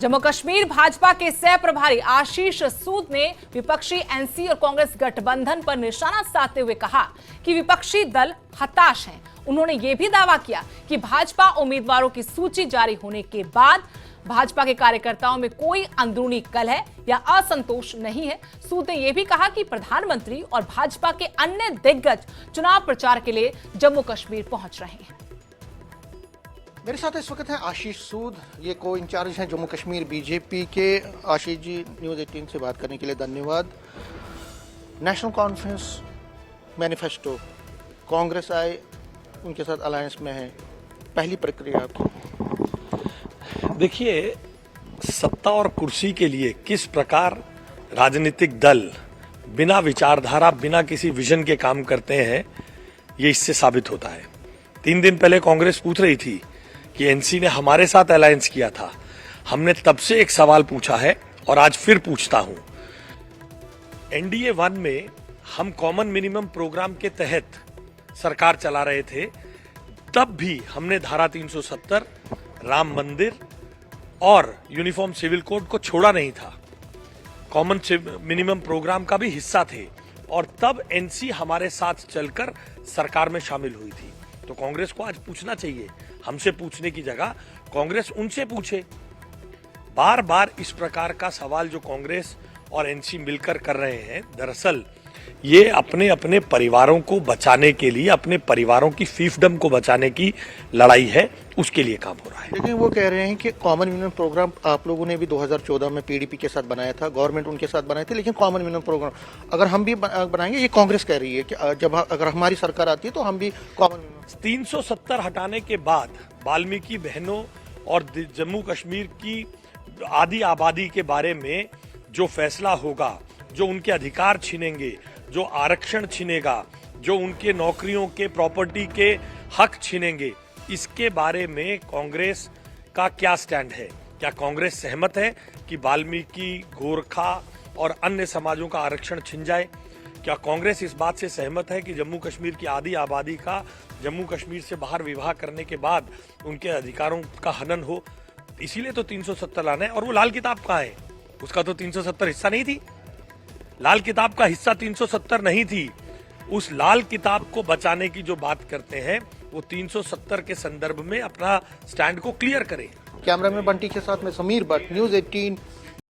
जम्मू कश्मीर भाजपा के सह प्रभारी आशीष सूद ने विपक्षी एनसी और कांग्रेस गठबंधन पर निशाना साधते हुए कहा कि विपक्षी दल हताश हैं। उन्होंने यह भी दावा किया कि भाजपा उम्मीदवारों की सूची जारी होने के बाद भाजपा के कार्यकर्ताओं में कोई अंदरूनी कलह या असंतोष नहीं है। सूद ने यह भी कहा कि प्रधानमंत्री और भाजपा के अन्य दिग्गज चुनाव प्रचार के लिए जम्मू कश्मीर पहुंच रहे हैं। मेरे साथ इस वक्त हैं आशीष सूद, ये को इंचार्ज हैं जम्मू कश्मीर बीजेपी के। आशीष जी, न्यूज़ 18 से बात करने के लिए धन्यवाद। नेशनल कॉन्फ्रेंस मैनिफेस्टो, कांग्रेस आए, उनके साथ अलायंस में है, पहली प्रक्रिया आपकी। देखिए, सत्ता और कुर्सी के लिए किस प्रकार राजनीतिक दल बिना विचारधारा, बिना किसी विजन के काम करते हैं, ये इससे साबित होता है। 3 दिन पहले कांग्रेस पूछ रही थी कि एनसी ने हमारे साथ अलायंस किया था। हमने तब से एक सवाल पूछा है और आज फिर पूछता हूं। एनडीए 1 में हम कॉमन मिनिमम प्रोग्राम के तहत सरकार चला रहे थे, तब भी हमने धारा 370, राम मंदिर और यूनिफॉर्म सिविल कोड को छोड़ा नहीं था। कॉमन मिनिमम प्रोग्राम का भी हिस्सा थे और तब एनसी हमारे साथ चलकर सरकार में शामिल हुई थी। तो कांग्रेस को आज पूछना चाहिए, हमसे पूछने की जगह कांग्रेस उनसे पूछे। बार बार इस प्रकार का सवाल जो कांग्रेस और एनसी मिलकर कर रहे हैं, दरअसल ये अपने अपने परिवारों को बचाने के लिए, अपने परिवारों की फीफडम को बचाने की लड़ाई है, उसके लिए काम हो रहा है। लेकिन वो कह रहे हैं कि कॉमन मिनिमम प्रोग्राम आप लोगों ने भी 2014 में पीडीपी के साथ बनाया था, गवर्नमेंट उनके साथ बनाए थे, लेकिन कॉमन मिनिमम प्रोग्राम अगर हम भी बनाएंगे, ये कांग्रेस कह रही है कि जब अगर हमारी सरकार आती है तो हम भी कॉमन मिनिमम 370 हटाने के बाद वाल्मीकि बहनों और जम्मू कश्मीर की आधी आबादी के बारे में जो फैसला होगा, जो उनके अधिकार छीनेंगे, जो आरक्षण छीनेगा, जो उनके नौकरियों के, प्रॉपर्टी के हक छीनेंगे, इसके बारे में कांग्रेस का क्या स्टैंड है? क्या कांग्रेस सहमत है कि वाल्मीकि, गोरखा और अन्य समाजों का आरक्षण छिन जाए? क्या कांग्रेस इस बात से सहमत है कि जम्मू कश्मीर की आधी आबादी का जम्मू कश्मीर से बाहर विवाह करने के बाद उनके अधिकारों का हनन हो? इसीलिए तो 370 लाना है। और वो लाल किताब कहाँ है? उसका तो 370 हिस्सा नहीं थी। लाल किताब का हिस्सा 370 नहीं थी। उस लाल किताब को बचाने की जो बात करते हैं, वो 370 के संदर्भ में अपना स्टैंड को क्लियर करें। कैमरा में बंटी के साथ में समीर भट्ट, न्यूज़ 18